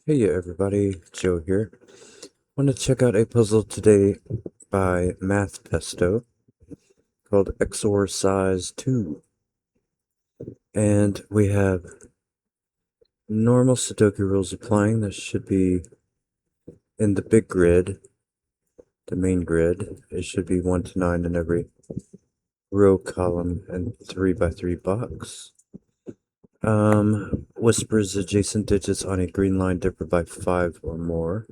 Hey everybody, Joe here. Want to check out a puzzle today by Pesto called Exorcise 2. And we have normal Sudoku rules applying. This should be in the big grid, the main grid. It should be 1 to 9 in every row, column, and 3 by 3 box. Whispers adjacent digits on a green line differ by 5 or more.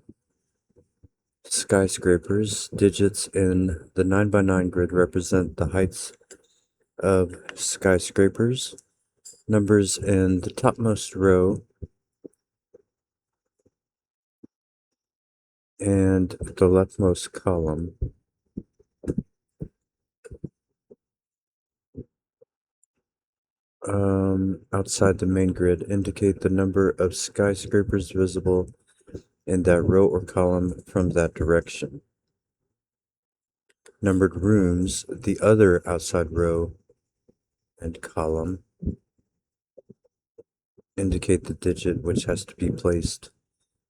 Skyscrapers, digits in the 9 by 9 grid represent the heights of skyscrapers. Numbers in the topmost row and the leftmost column. Outside the main grid indicate the number of skyscrapers visible in that row or column from that direction. Numbered rooms, the other outside row and column, indicate the digit which has to be placed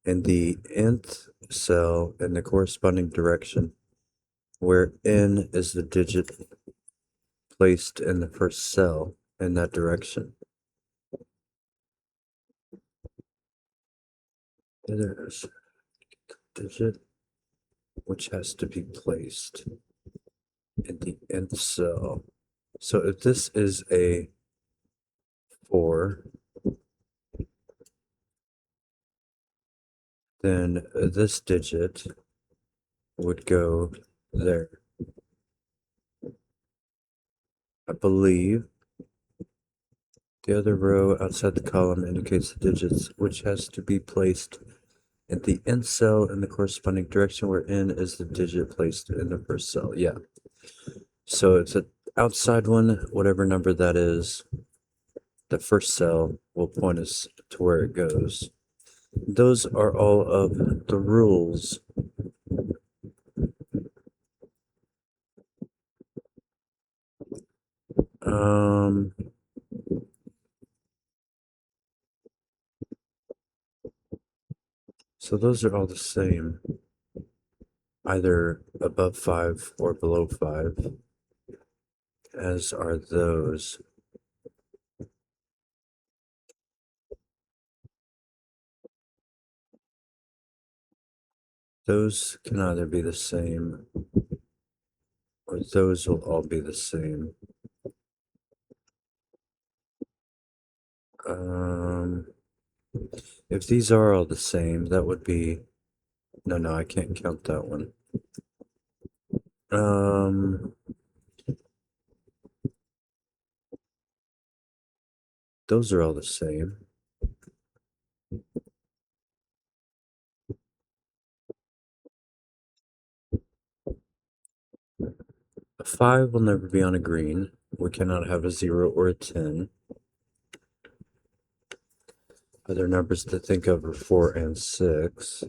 in the nth cell in the corresponding direction, where n is the digit placed in the first cell in that direction. There's a digit which has to be placed in the nth cell. So if this is a 4, then this digit would go there. I believe the other row outside the column indicates the digits which has to be placed in the nth cell in the corresponding direction, where n is the digit placed in the first cell. Yeah. So it's an outside one, whatever number that is, the first cell will point us to where it goes. Those are all of the rules. So those are all the same, either above 5 or below 5, as are those. Those can either be the same, or those will all be the same. If these are all the same, that would be... No, I can't count that one. Those are all the same. A 5 will never be on a green. We cannot have a 0 or a 10. Other numbers to think of are 4 and 6.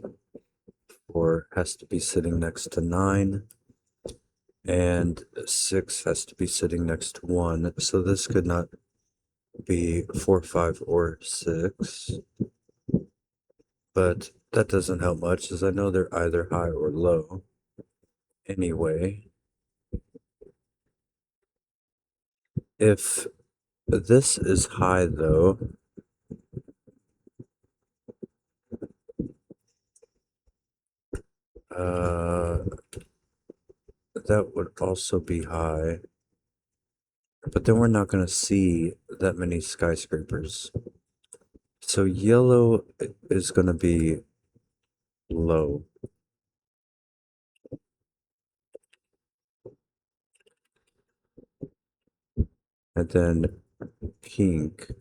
4 has to be sitting next to 9, and 6 has to be sitting next to 1. So this could not be 4, 5, or 6. But that doesn't help much, as I know they're either high or low. Anyway, if this is high, though, that would also be high. But then we're not going to see that many skyscrapers. So yellow is going to be low. And then pink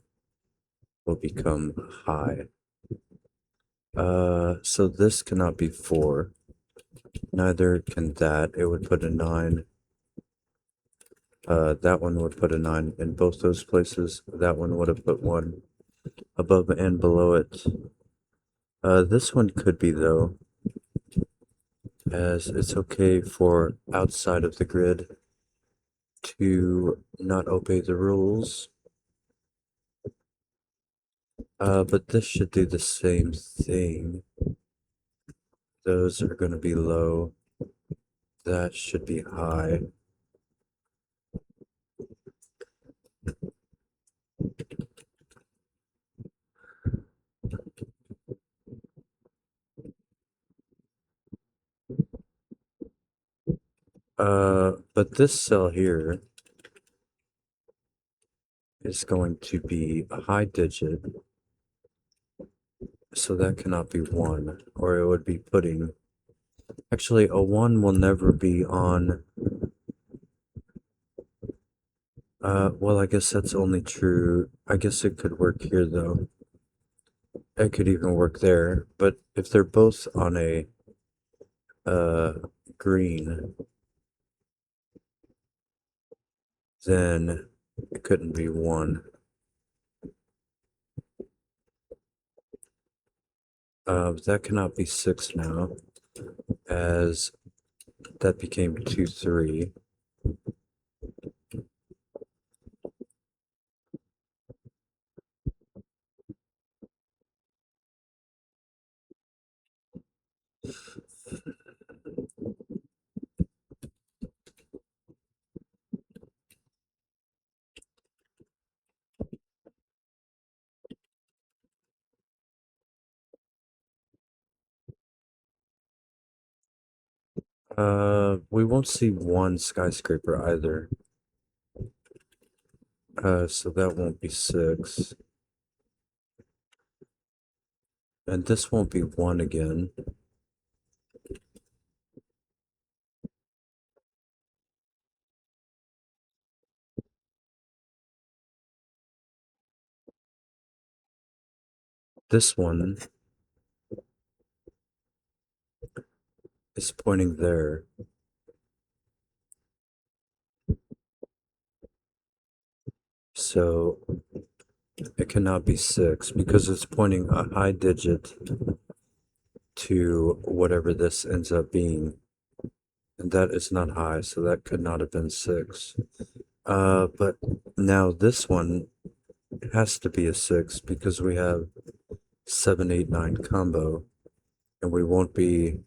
will become high. So this cannot be 4. Neither can that. It would put a 9. That one would put a 9 in both those places. That one would have put 1 above and below it. This one could be, though, as it's okay for outside of the grid to not obey the rules. But this should do the same thing. Those are going to be low. That should be high. But this cell here is going to be a high digit, so that cannot be 1, or it would be putting... Actually, a 1 will never be on... well, I guess that's only true. I guess it could work here, though. It could even work there, but if they're both on a, uh, green, then it couldn't be 1. That cannot be 6 now, as that became 2, 3. We won't see 1 skyscraper either. So that won't be 6. And this won't be 1 again. This one is pointing there. So it cannot be 6 because it's pointing a high digit to whatever this ends up being. And that is not high, so that could not have been 6. But now this one has to be a 6 because we have 7, 8, 9 combo. And we won't be,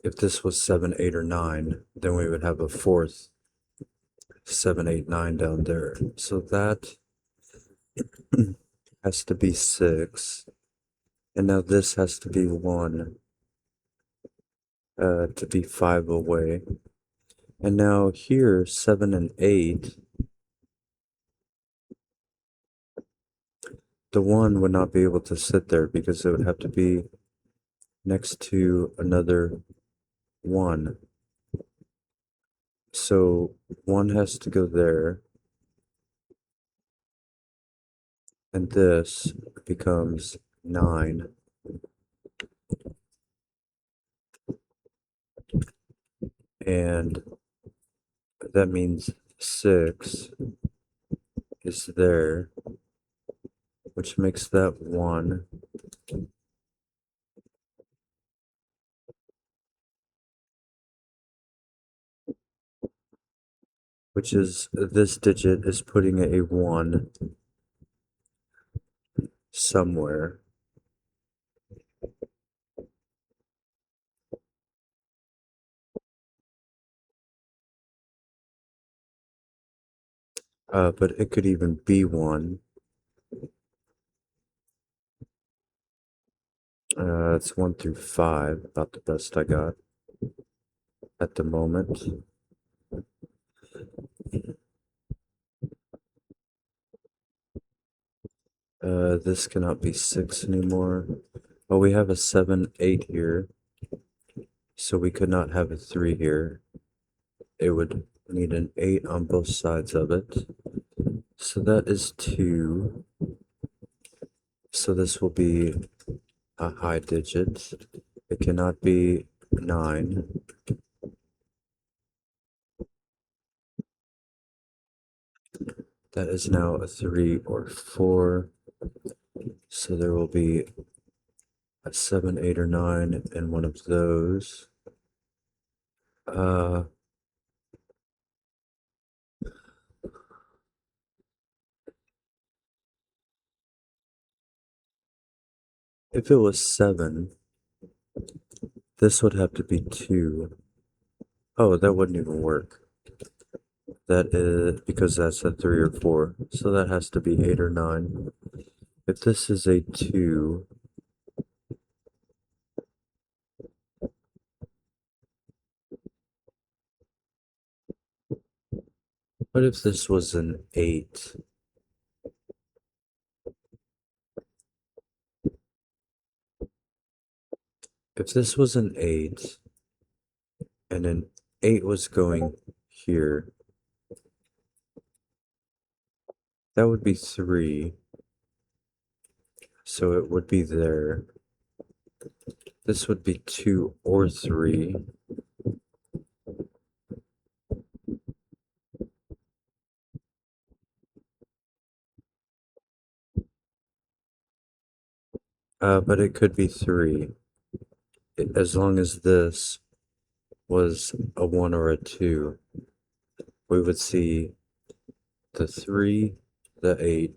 if this was 7, 8, or 9, then we would have a fourth 7, 8, 9 down there. So that has to be 6. And now this has to be 1 to be 5 away. And now here, 7 and 8, the 1 would not be able to sit there because it would have to be next to another 1. So 1 has to go there. And this becomes 9. And that means 6 is there, which makes that 1. Which is, this digit is putting a 1 somewhere. But it could even be 1. It's 1 through 5, about the best I got at the moment. This cannot be 6 anymore. Oh, we have a 7, 8 here. So we could not have a 3 here. It would need an 8 on both sides of it. So that is 2. So this will be a high digit. It cannot be 9. That is now a 3 or 4. So there will be a 7, 8, or 9 in one of those. Uh, If it was 7, this would have to be 2. Oh, that wouldn't even work. That is because that's a 3 or 4. So that has to be 8 or 9. If this is a 2, what if this was an 8? If this was an 8 and an 8 was going here, that would be 3. So it would be there. This would be 2 or 3. But it could be 3. As long as this was a 1 or a 2, we would see the 3, the 8,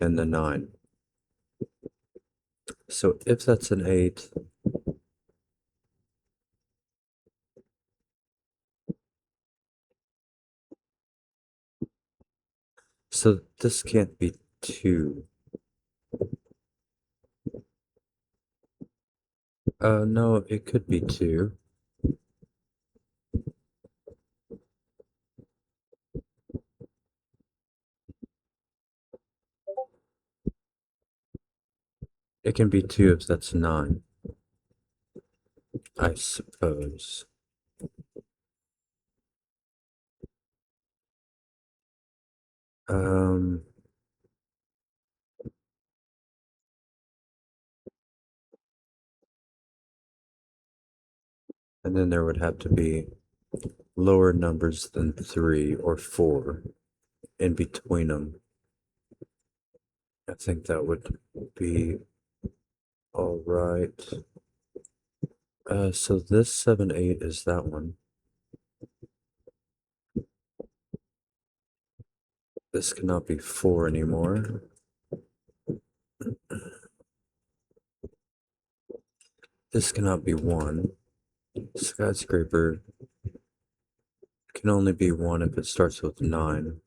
and the 9. So if that's an 8, so this can't be 2. No, it could be 2. It can be 2 if that's 9, I suppose. Um, and then there would have to be lower numbers than 3 or 4 in between them. I think that would be all right. So this 7, 8 is that one. This cannot be 4 anymore. This cannot be 1. Skyscraper can only be 1 if it starts with 9.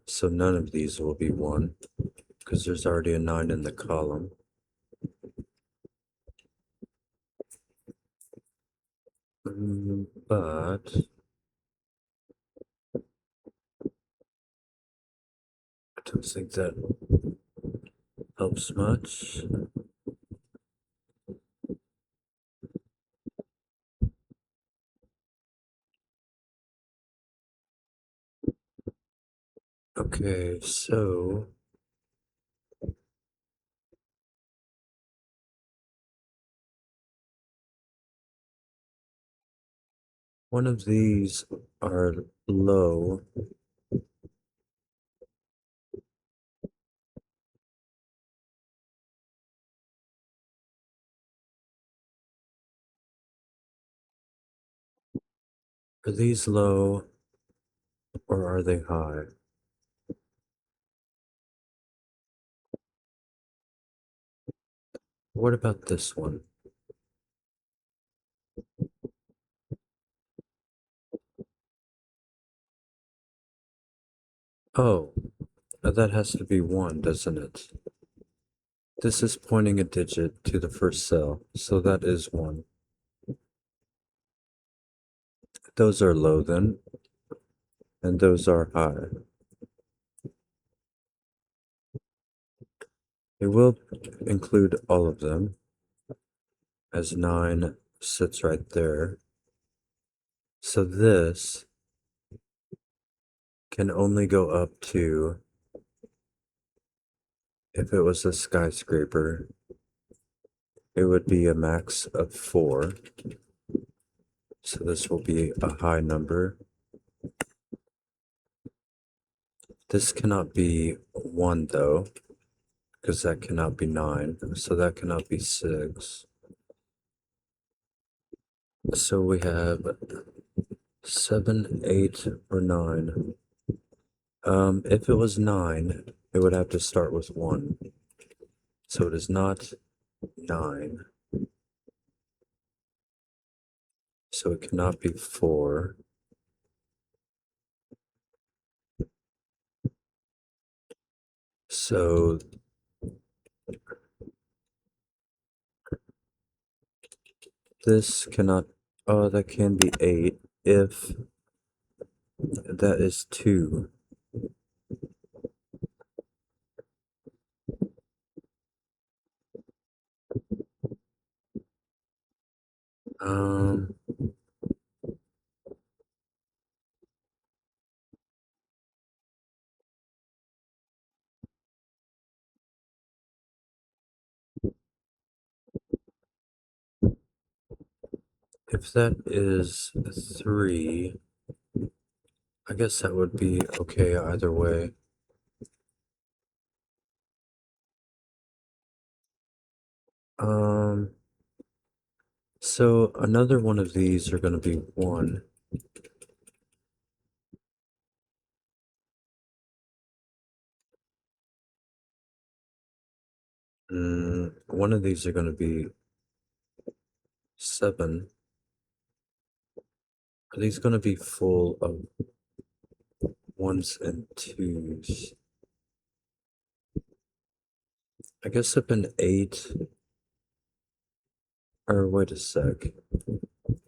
So none of these will be 1 because there's already a 9 in the column. But I don't think that helps much. Okay, so one of these are low. Are these low or are they high? What about this one? Oh, that has to be 1, doesn't it? This is pointing a digit to the first cell, so that is 1. Those are low then, and those are high. It will include all of them, as 9 sits right there. So this can only go up to, if it was a skyscraper, it would be a max of 4. So this will be a high number. This cannot be 1 though, because that cannot be 9. So that cannot be 6. So we have 7, 8, or 9. If it was 9 it would have to start with 1. So it is not 9. So it cannot be 4. So this cannot, oh, that can be 8 if that is 2. Um, if that is 3, I guess that would be okay either way. Um, so another one of these are going to be 1. One of these are going to be 7. Are these going to be full of 1s and 2s? I guess if an 8, or wait a sec.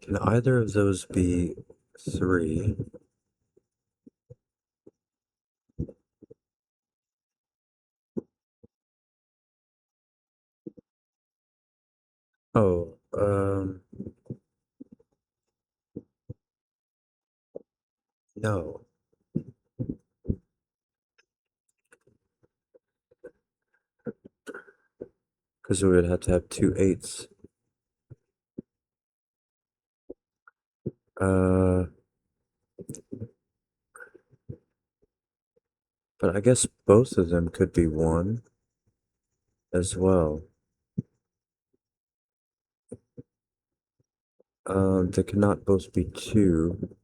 Can either of those be 3? Oh, no, because we would have to have 2 8s. Uh, but I guess both of them could be 1 as well. They cannot both be 2.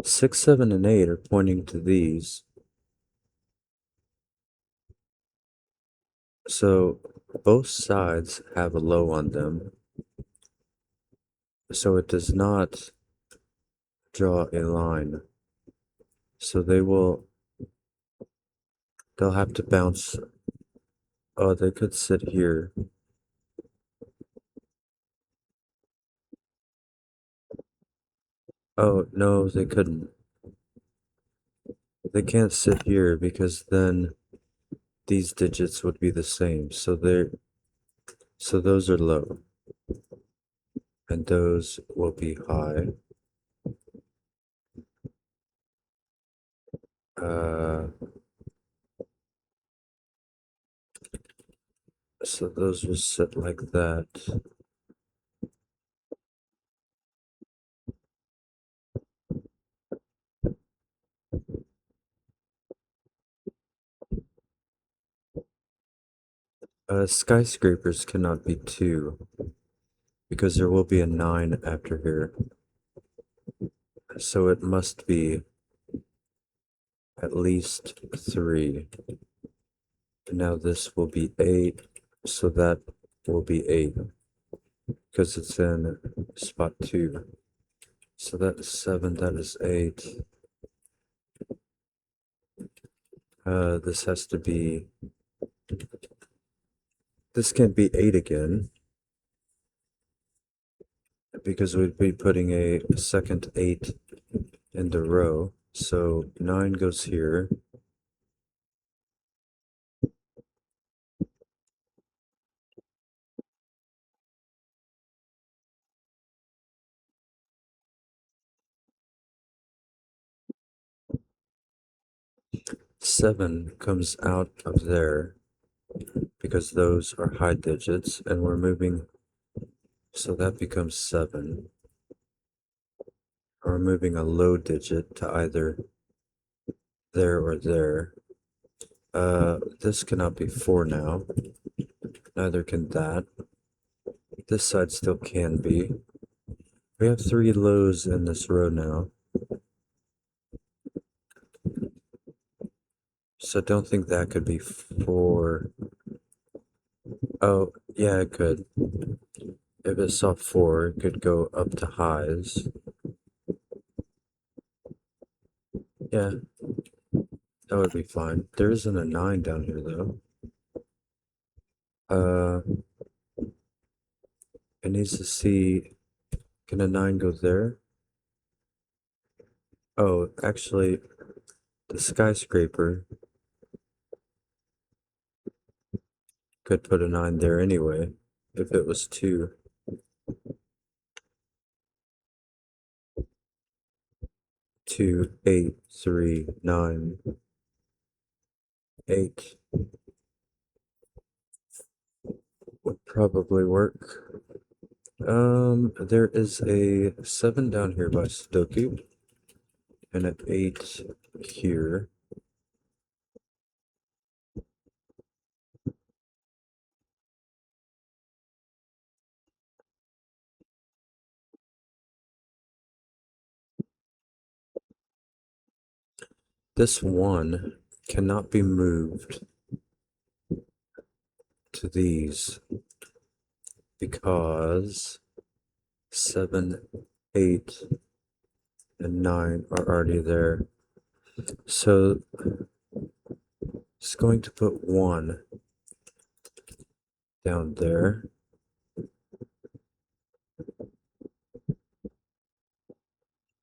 6, 7, and 8 are pointing to these. So both sides have a low on them. So it does not draw a line. So they'll have to bounce. Oh, they could sit here. Oh, no, they couldn't. They can't sit here because then these digits would be the same. So those are low and those will be high. Uh, so those will sit like that. Skyscrapers cannot be 2 because there will be a 9 after here. So it must be at least 3. Now this will be 8, so that will be 8 because it's in spot 2. So that is 7, that is 8. This has to be, this can't be 8 again because we'd be putting a second 8 in the row. So 9 goes here. Seven comes out of there because those are high digits and we're moving, so that becomes 7. We're moving a low digit to either there or there. This cannot be 4 now. Neither can that. This side still can be. We have 3 lows in this row now. So don't think that could be 4. Oh, yeah, it could. If it saw 4, it could go up to highs. Yeah, that would be fine. There isn't a 9 down here, though. It needs to see, can a 9 go there? Oh, actually, the skyscraper could put a 9 there anyway, if it was 2. 2, 8, 3, 9, 8 would probably work. There is a 7 down here by Sudoku, and an 8 here. This 1 cannot be moved to these because 7, 8, and 9 are already there. So it's going to put 1 down there.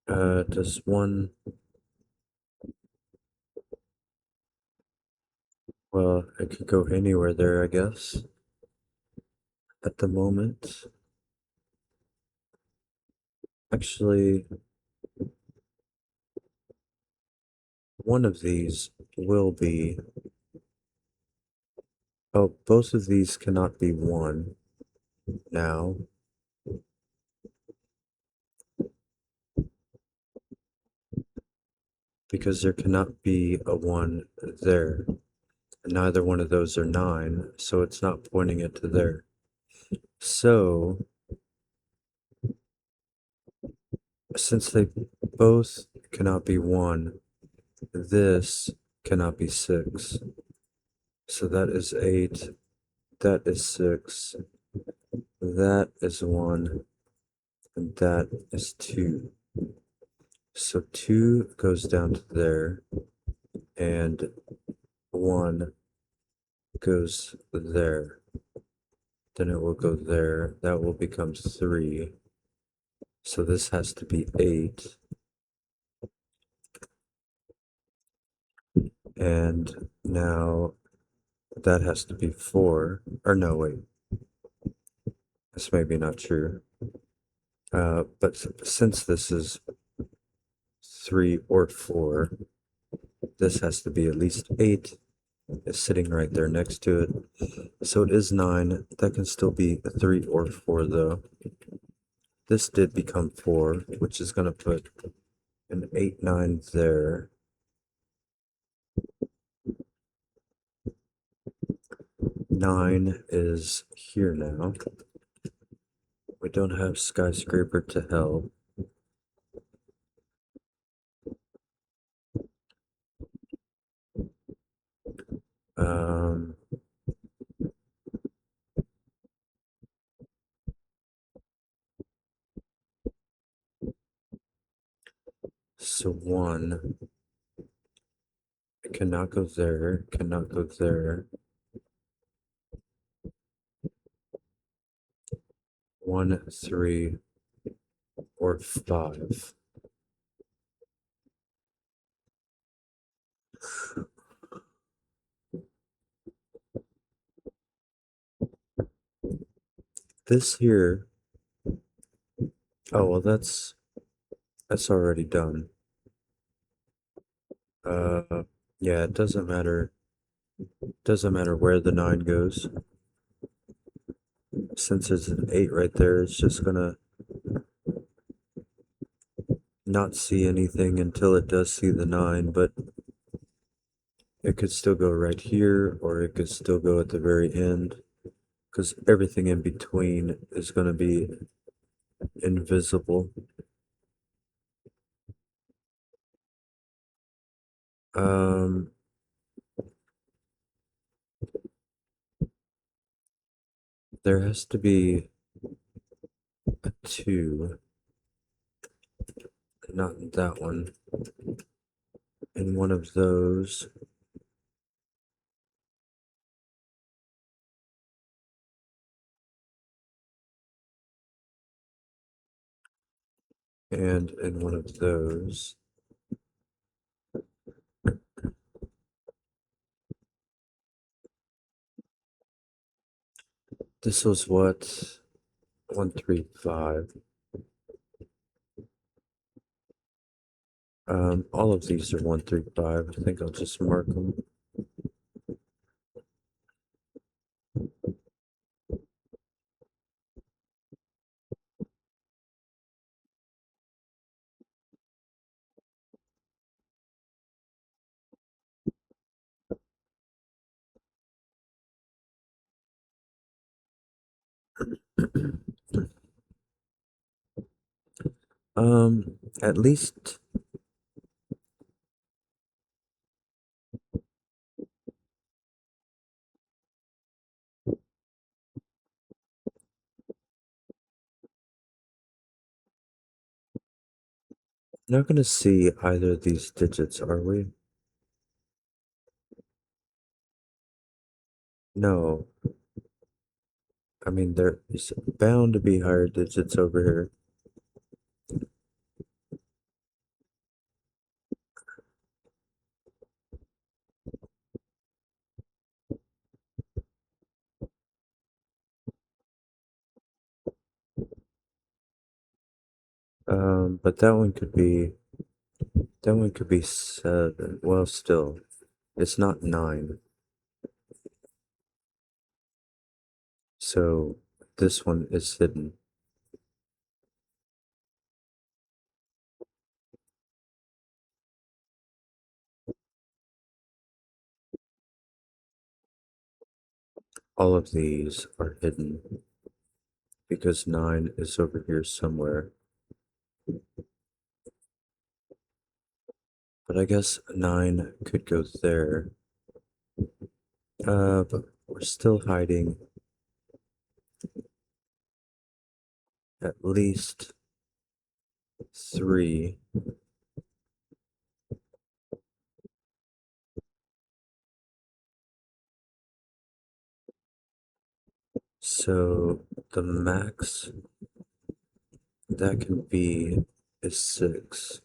Does 1... Well, it could go anywhere there, I guess, at the moment. Actually, one of these will be... Oh, both of these cannot be 1 now. Because there cannot be a 1 there. And neither one of those are 9, so it's not pointing it to there. So, since they both cannot be 1, this cannot be 6. So that is 8, that is 6, that is 1, and that is 2. So 2 goes down to there, and 1 goes there. Then it will go there. That will become 3. So this has to be 8. And now that has to be 4. Or no, wait. That's maybe not true. But since this is 3 or 4, this has to be at least 8. It's sitting right there next to it. So it is 9. That can still be 3 or 4 though. This did become 4, which is going to put an 8, 9 there. 9 is here now. We don't have skyscraper to hell. Um, so 1 cannot go there, cannot go there. 1, 3, or 5. This here, oh well, that's already done. Yeah, it doesn't matter. Doesn't matter where the 9 goes. Since it's an 8 right there, it's just gonna not see anything until it does see the 9, but it could still go right here, or it could still go at the very end, because everything in between is going to be invisible. Um, there has to be a two, not that one, in one of those, and in one of those. This was what? 135. All of these are 135. I think I'll just mark them. At least not gonna see either of these digits, are we? No. I mean, there is bound to be higher digits over here. But that one could be 7. Well, still, it's not 9. So this one is hidden. All of these are hidden because 9 is over here somewhere. But I guess 9 could go there. But we're still hiding at least 3. So the max that can be is 6.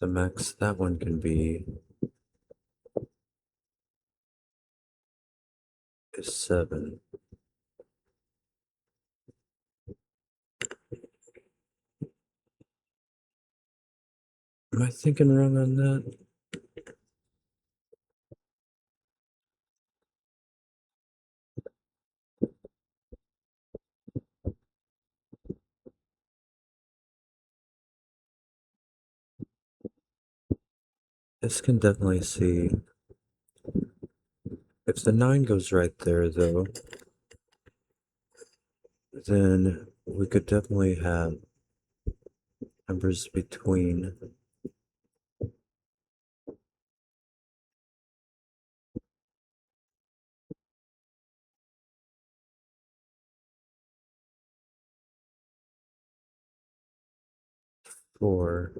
The max that one can be is 7. Am I thinking wrong on that? This can definitely see. If the 9 goes right there, though, then we could definitely have numbers between 4.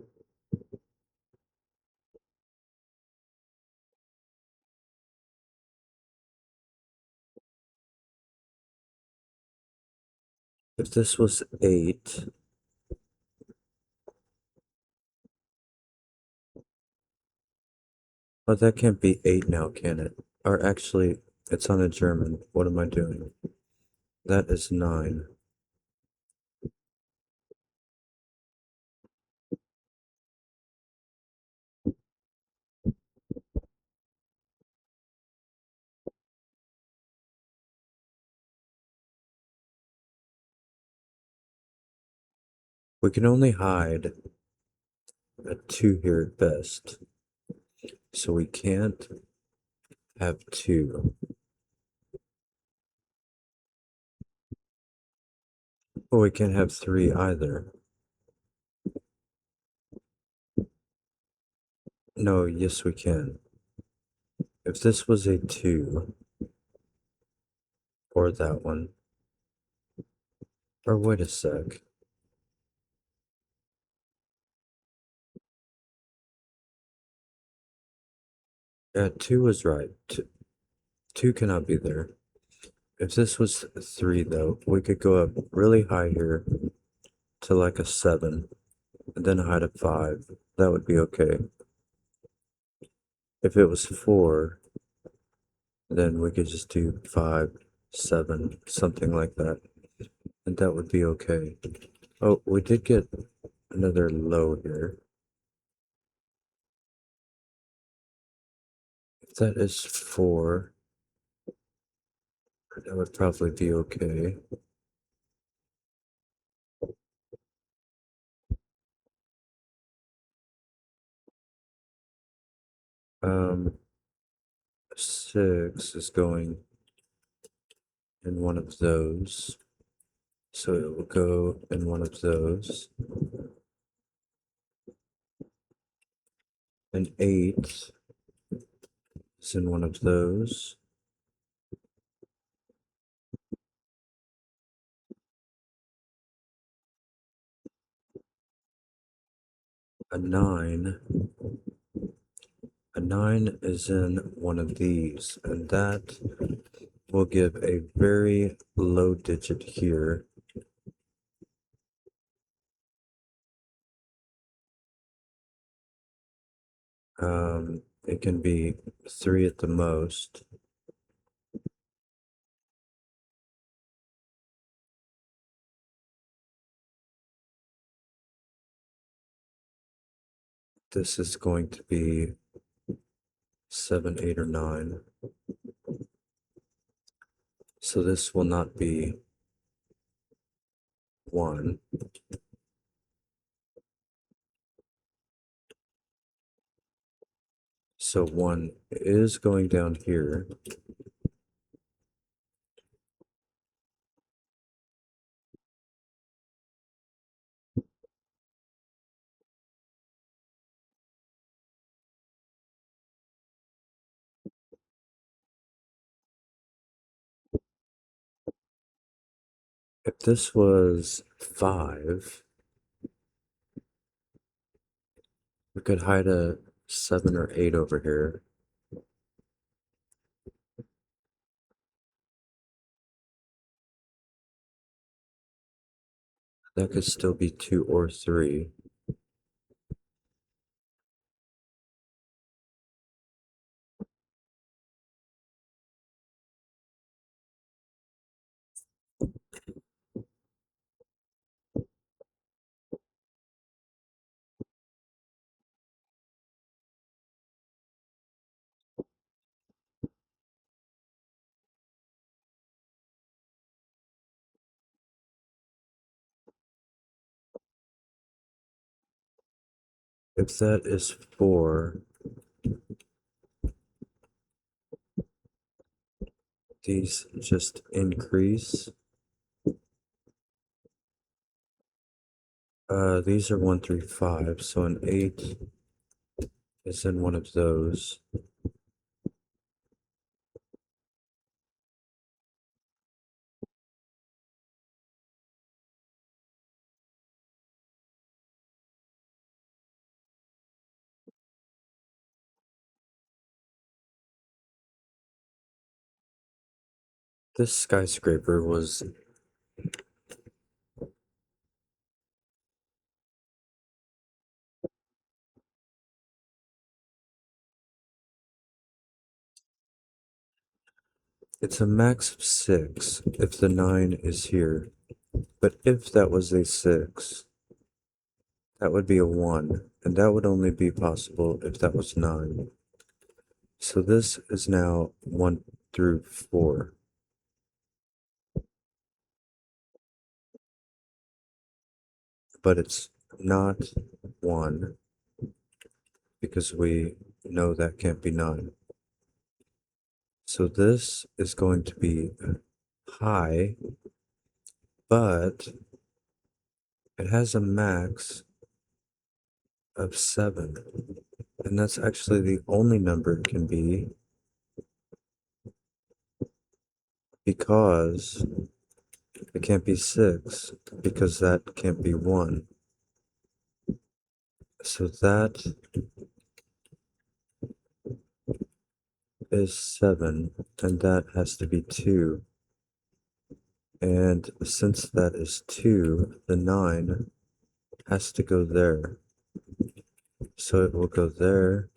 If this was 8, oh, that can't be 8 now, can it? Or actually, it's on a German. What am I doing? That is 9. We can only hide a 2 here at best. So we can't have 2. But we can't have 3 either. No, yes we can. If this was a 2, or that one, or wait a sec. Yeah, 2 was right. 2 cannot be there. If this was 3 though, we could go up really high here to like a 7, and then high to 5. That would be okay. If it was 4, then we could just do 5, 7, something like that. And that would be okay. Oh, we did get another low here. If that is 4, that would probably be okay. Um, 6 is going in one of those. So it will go in one of those. An 8 is in one of those. A 9. A 9 is in one of these, and that will give a very low digit here. It can be 3 at the most. This is going to be 7, 8, or 9. So this will not be 1. So 1 is going down here. If this was 5, we could hide a 7 or 8 over here. That could still be 2 or 3. If that is 4, these just increase. These are 1 through 5, so an 8 is in one of those. This skyscraper was it's a max of 6 if the 9 is here. But if that was a 6, that would be a 1, and that would only be possible if that was 9. So this is now 1 through 4. But it's not 1 because we No, that can't be 9. So this is going to be high, but it has a max of 7. And that's actually the only number it can be because it can't be 6 because that can't be 1. So that is 7 and that has to be 2. And since that is 2, the 9 has to go there. So it will go there.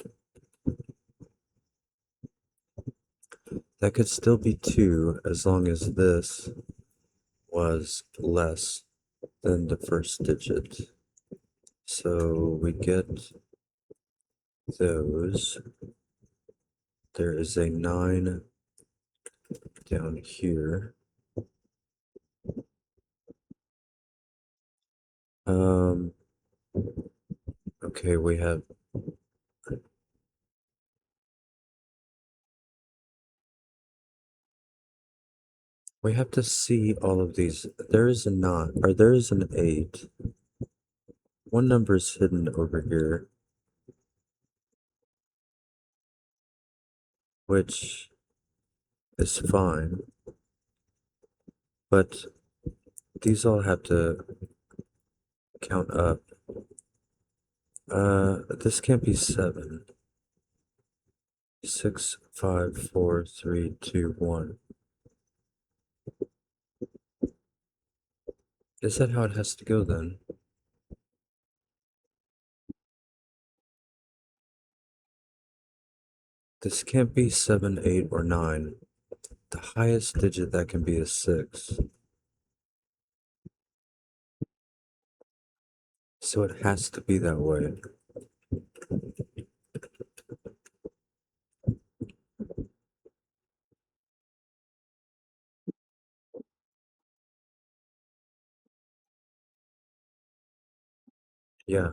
That could still be 2 as long as this was less than the first digit. So we get those. There is a 9 down here. Um, okay, we have to see all of these. There is a 9, or there is an 8. One number is hidden over here, which is fine, but these all have to count up. This can't be 7. 6, 5, 4, 3, 2, 1. Is that how it has to go then? This can't be 7, 8, or 9. The highest digit that can be is 6. So it has to be that way. Yeah.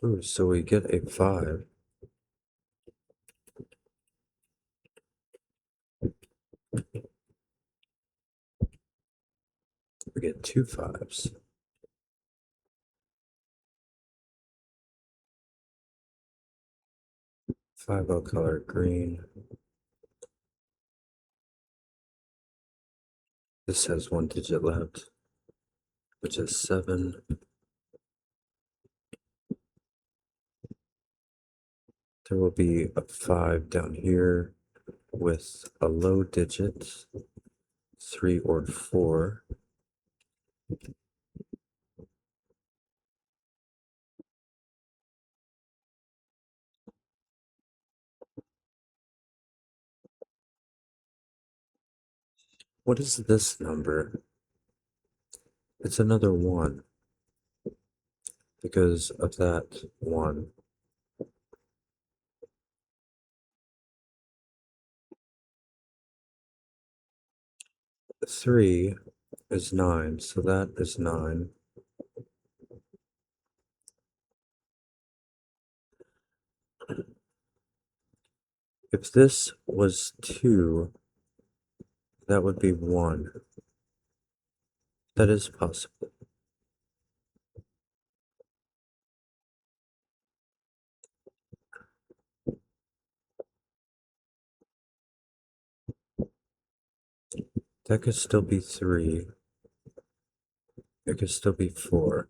Ooh, so we get a 5. We get 2 5s. 5 will color green. This has 1 digit left, which is 7. There will be a 5 down here with a low digit, 3 or 4. What is this number? It's another 1 because of that 1. 3 is 9, so that is 9. If this was 2, that would be 1. That is possible. That could still be 3. It could still be 4.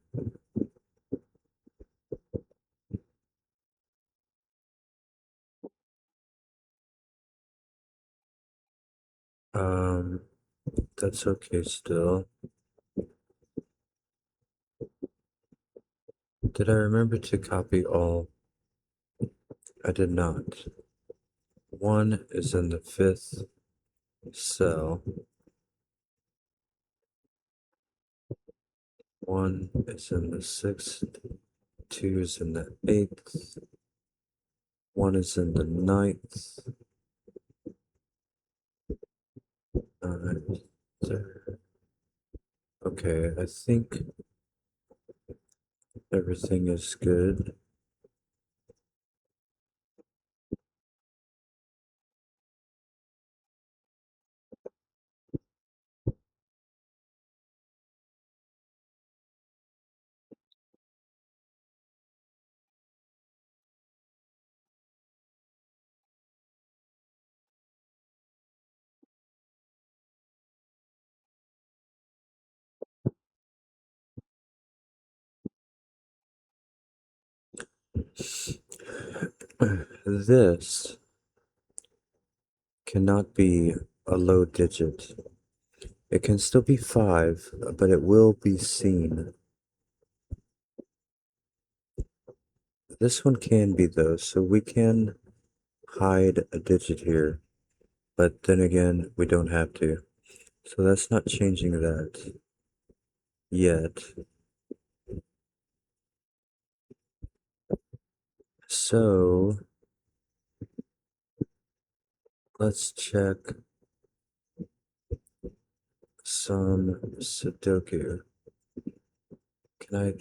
Um, that's okay still. Did I remember to copy all? I did not. 1 is in the 5th cell. 1 is in the 6th. 2 is in the 8th. 1 is in the 9th. 9, 3rd. Okay, I think everything is good. This cannot be a low digit. It can still be 5, but it will be seen. This one can be though, so we can hide a digit here, but then again, we don't have to. So that's not changing that yet. So let's check some Sudoku. Can I?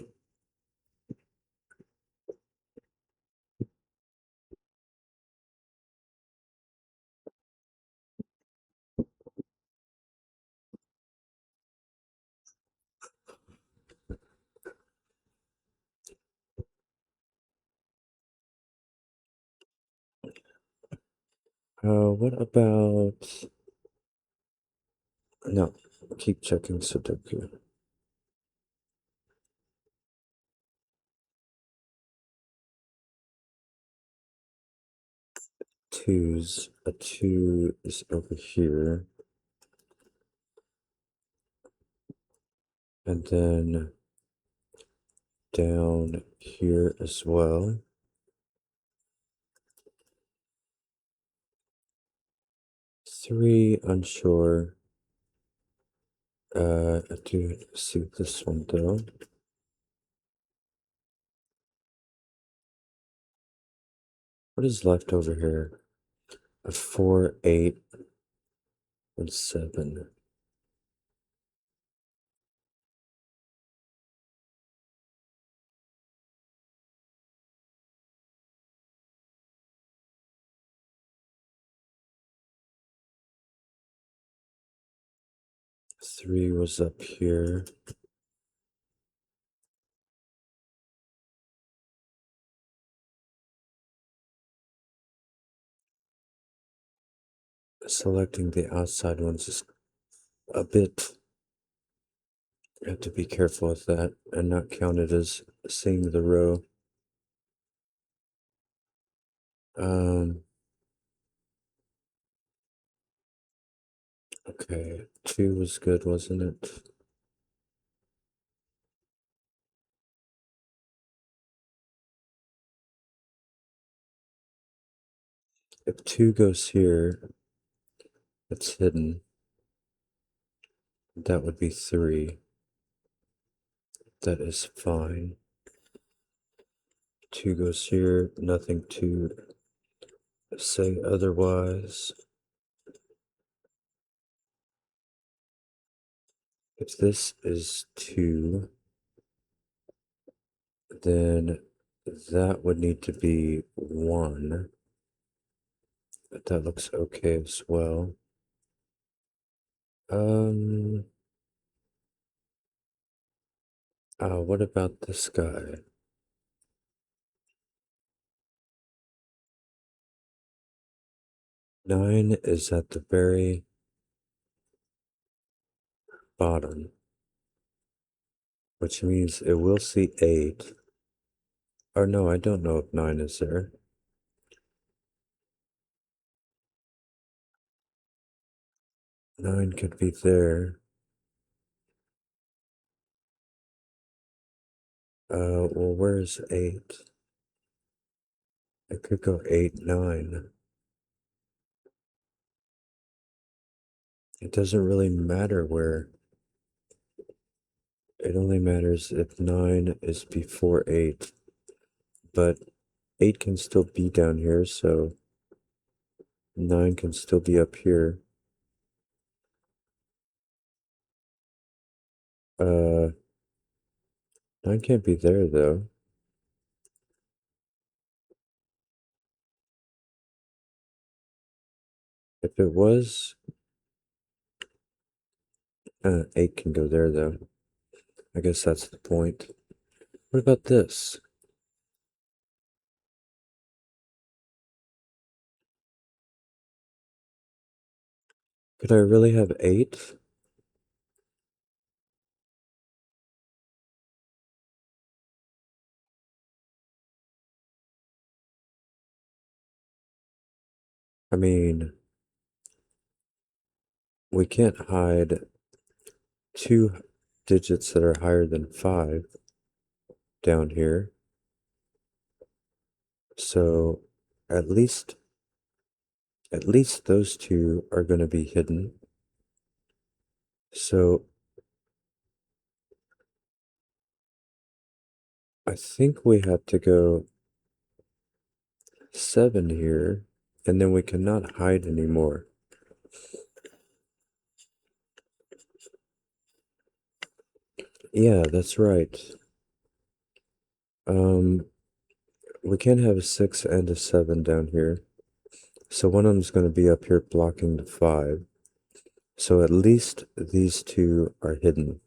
What about? No, keep checking Sudoku. Twos. A 2 is over here. And then down here as well. 3, unsure. I do see this one though. What is left over here? A 4, 8, and 7. 3 was up here. Selecting the outside ones is a bit. You have to be careful with that and not count it as seeing the row. Okay, 2 was good, wasn't it? If 2 goes here, it's hidden. That would be 3. That is fine. 2 goes here, nothing to say otherwise. If this is 2, then that would need to be 1. But that looks okay as well. Um, what about this guy? 9 is at the very bottom, which means it will see 8. Or no, I don't know if 9 is there. 9 could be there. Well, where's 8? It could go 8, 9. It doesn't really matter where. It only matters if 9 is before 8. But 8 can still be down here, so 9 can still be up here. Uh, 9 can't be there though. If it was, 8 can go there though. I guess that's the point. What about this? Could I really have 8? I mean, we can't hide 2 digits that are higher than 5 down here. So at least those 2 are going to be hidden. So I think we have to go 7 here, and then we cannot hide anymore. Yeah, that's right. Um, we can't have a 6 and a 7 down here. So one of them's going to be up here blocking the 5. So at least these 2 are hidden.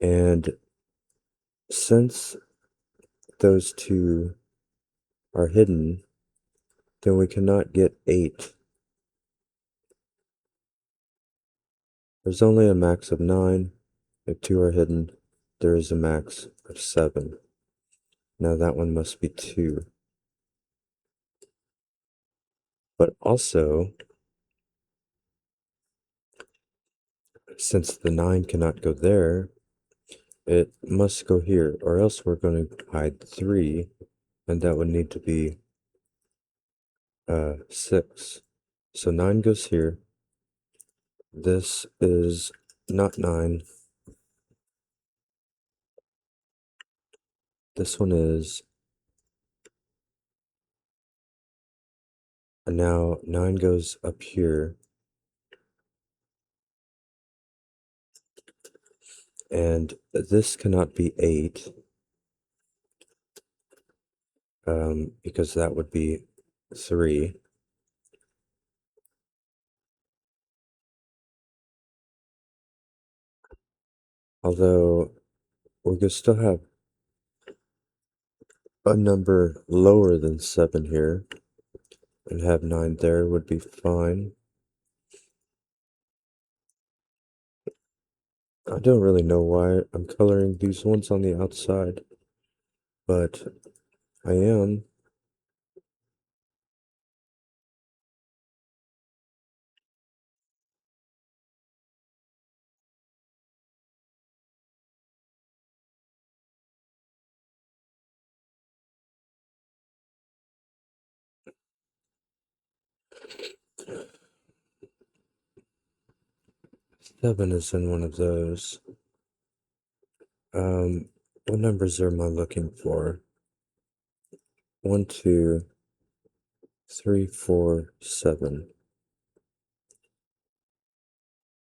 And since those 2 are hidden, then we cannot get 8. There's only a max of 9. If 2 are hidden, there is a max of 7. Now that one must be 2. But also, since the 9 cannot go there, it must go here, or else we're going to hide 3, and that would need to be 6. So 9 goes here. This is not 9. This one is. And now 9 goes up here. And this cannot be 8. Because that would be 3. Although we could still have a number lower than 7 here, and have 9 there would be fine. I don't really know why I'm coloring these ones on the outside, but I am. Seven is in one of those. What numbers am I looking for? 1, 2, 3, 4, 7,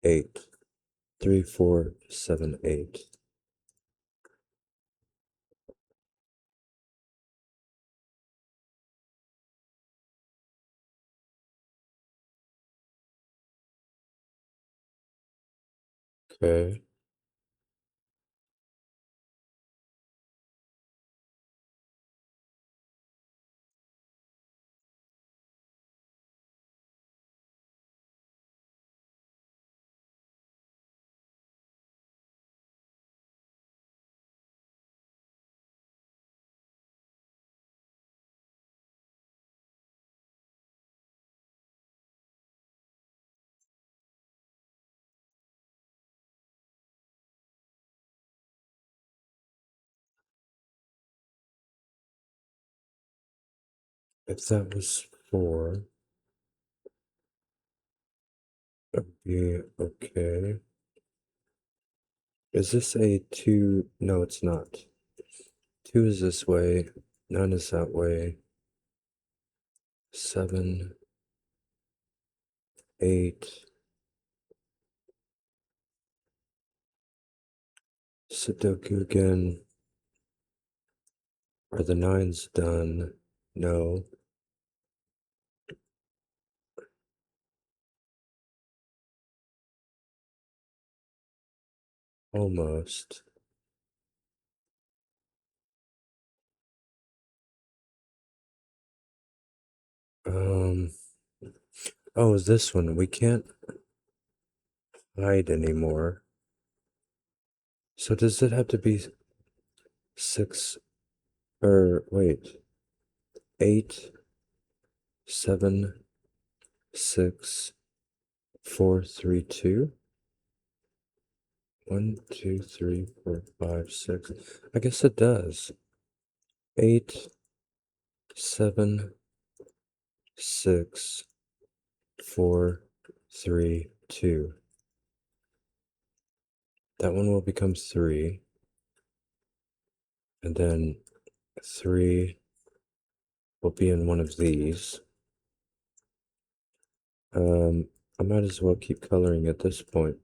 8. 3, 4, 7, 8. Okay. If that was 4, that would be okay. Is this a 2? No, it's not. 2 is this way, 9 is that way, 7, 8, Sudoku again. Are the nines done? No. Almost. Um, oh, this one. We can't hide anymore. So does it have to be six, or wait, eight, seven, six, four, three, two? One, two, three, four, five, six. I guess it does. Eight, seven, six, four, three, two. That one will become three, and then three will be in one of these. I might as well keep coloring at this point.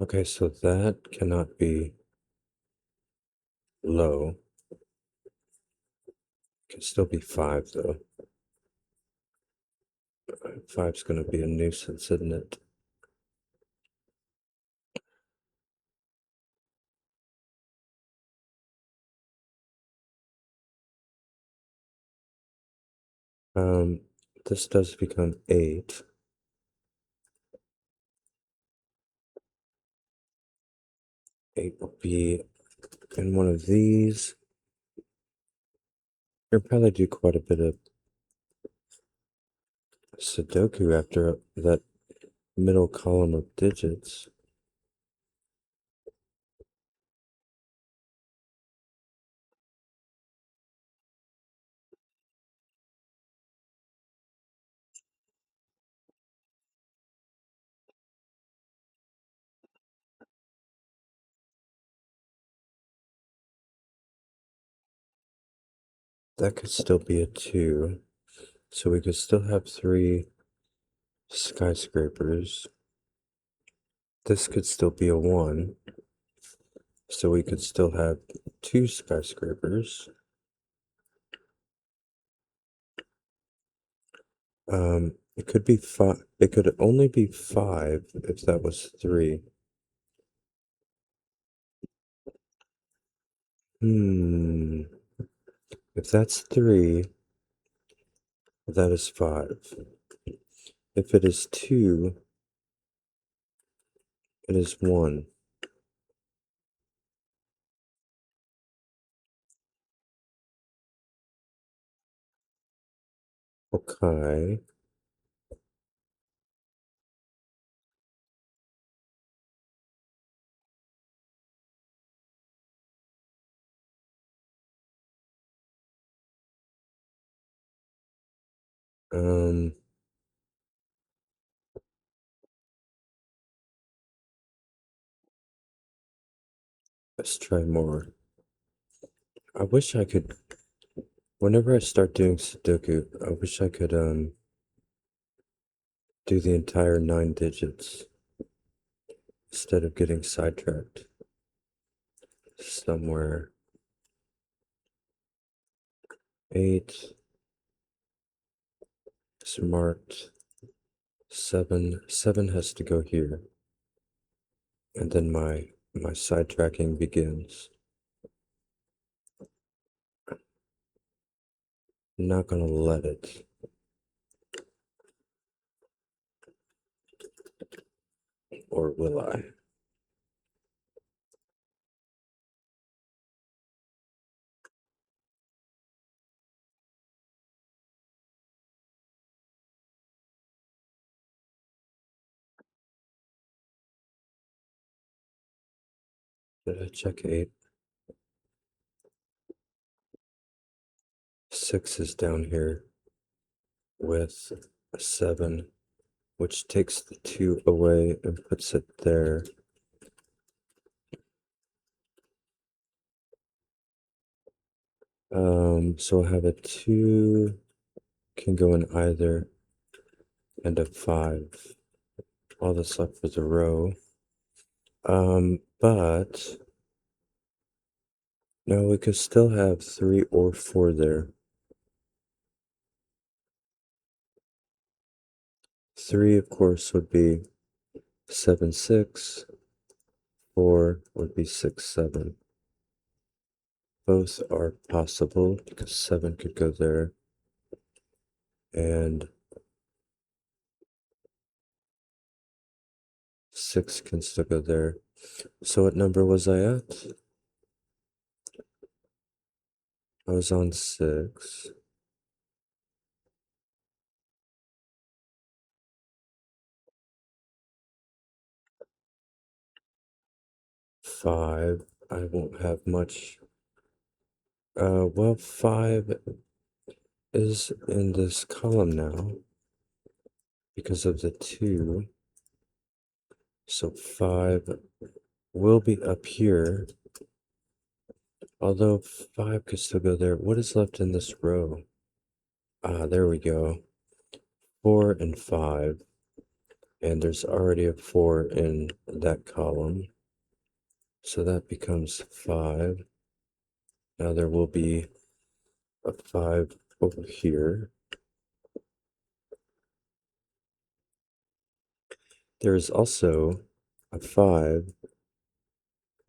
Okay, so that cannot be low. Can still be five though. Five's gonna be a nuisance, isn't it? Um, this does become eight. Eight will be in one of these. You'll probably do quite a bit of Sudoku after that middle column of digits. That could still be a two. So we could still have three skyscrapers. This could still be a one. So we could still have two skyscrapers. It could be five. It could only be five if that was three. Hmm. If that's three, that is five. If it is two, it is one. Okay. Um, let's try more. I wish I could, whenever I start doing Sudoku, I wish I could, do the entire nine digits instead of getting sidetracked somewhere. Eight is marked. Seven has to go here. And then my sidetracking begins. I'm not gonna let it. Or will I? Did I check eight? Six is down here with a 7, which takes the 2 away and puts it there. So I'll have a 2 can go in either, and a 5. All that's left is a row. But no, we could still have 3 or 4 there. 3, of course, would be 7, 6. 4 would be 6, 7. Both are possible because 7 could go there, and 6 can still go there. So what number was I at? I was on 6. 5. I won't have much. Well, 5 is in this column now because of the 2. So 5 will be up here. Although 5 could still go there. What is left in this row? Ah, there we go. 4 and 5. And there's already a 4 in that column. So that becomes 5. Now there will be a 5 over here. There is also a 5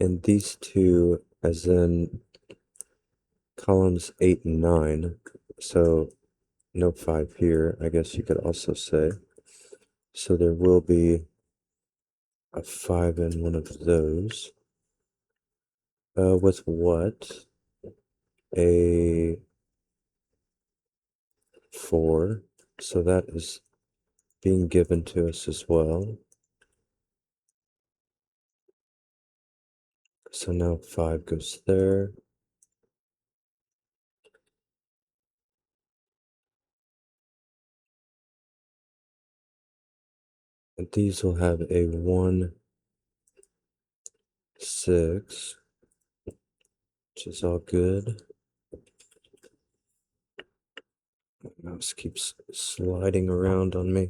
in these two, as in columns 8 and 9. So no 5 here, I guess you could also say. So there will be a 5 in one of those. With what? A 4. So that is being given to us as well. So now 5 goes there. And these will have a 1, 6, which is all good. My mouse keeps sliding around on me.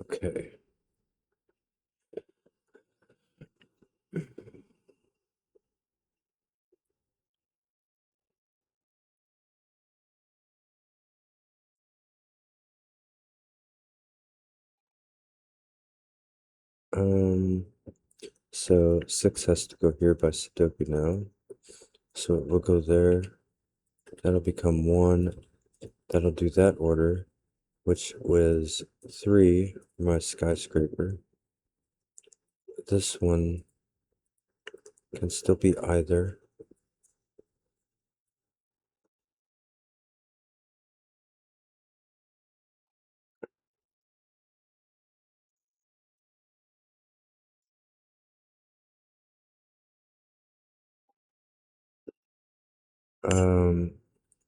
Okay. Um, so 6 has to go here by Sudoku now. So it will go there. That'll become 1. That'll do that order, which was 3 for my skyscraper. This one can still be either.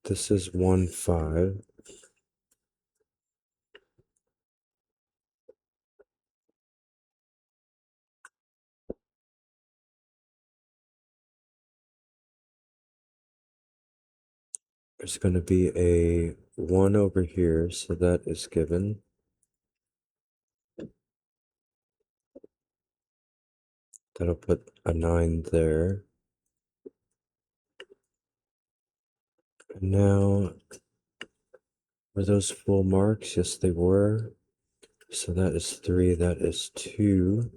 This is 1, 5. There's going to be a 1 over here, so that is given. That'll put a 9 there. And now, were those full marks? Yes, they were. So that is 3, that is 2.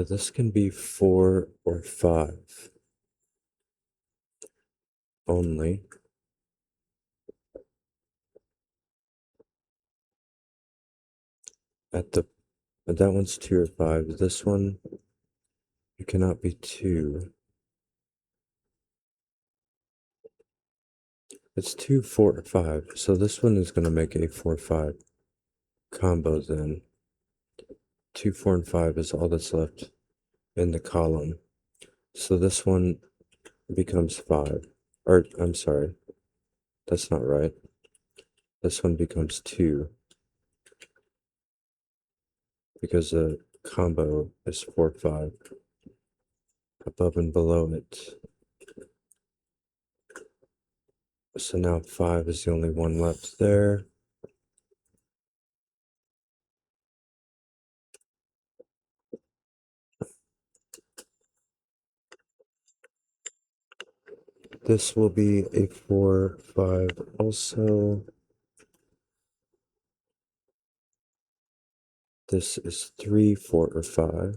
This can be 4 or 5 only. That one's 2 or 5. This one, it cannot be 2. It's 2, 4, 5. So this one is going to make a 4, 5 combo then. 2, 4, and 5 is all that's left in the column. So this one becomes 5. Or, I'm sorry, that's not right. This one becomes 2 because the combo is 4, 5 above and below it. So now 5 is the only one left there. This will be a 4, 5 also. This is 3, 4, or 5.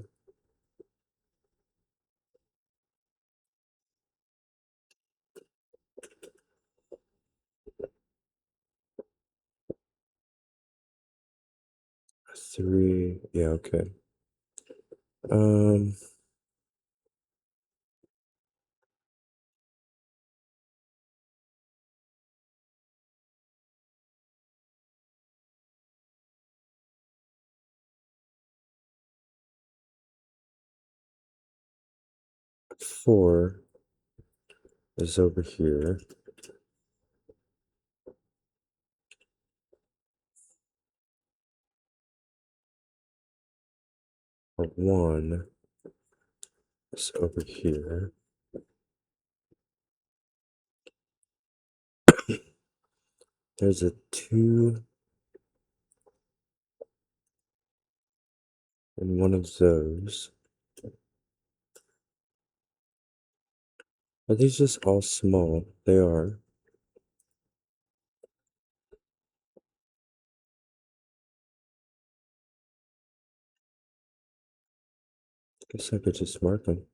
Three, yeah, okay. Um, 4 is over here. A 1 is over here. There's a 2 in one of those. Are these just all small? They are. Guess I could just mark them.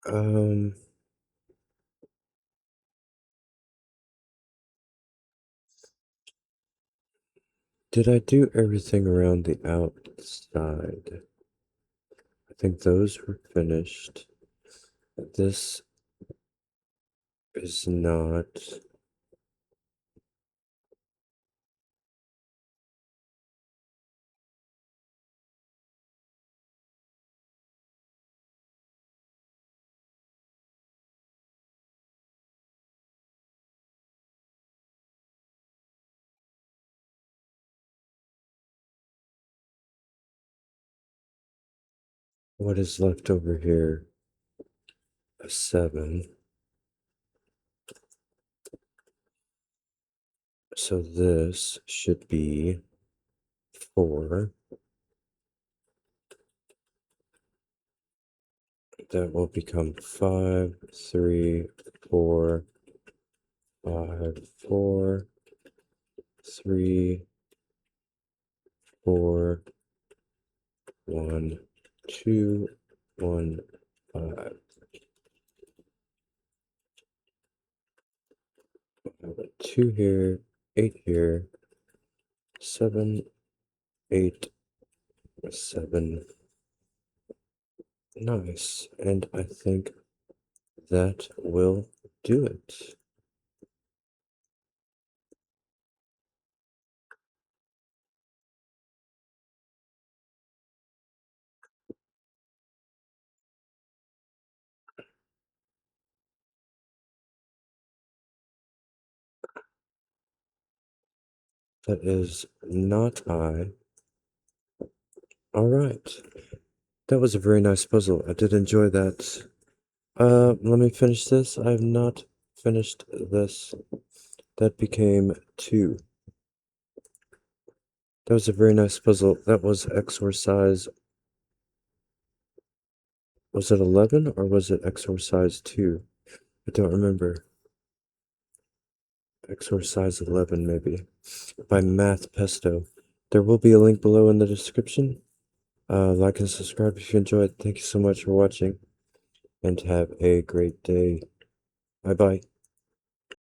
Um, did I do everything around the outside? I think those were finished. This is not. What is left over here? A 7. So this should be 4. That will become 5, 3, 4, 5, 4, 3, 4, 1, 2, 1, 5. I have a 2 here, 8 here, 7, 8, 7. Nice. And I think that will do it. That is not high. All right. That was a very nice puzzle. I did enjoy that. Let me finish this. I have not finished this. That became 2. That was a very nice puzzle. That was Exorcise. Was it 11 or was it Exorcise 2? I don't remember. Exorcise 11, maybe. By Math Pesto. There will be a link below in the description. Like and subscribe if you enjoyed. Thank you so much for watching, and have a great day. Bye bye.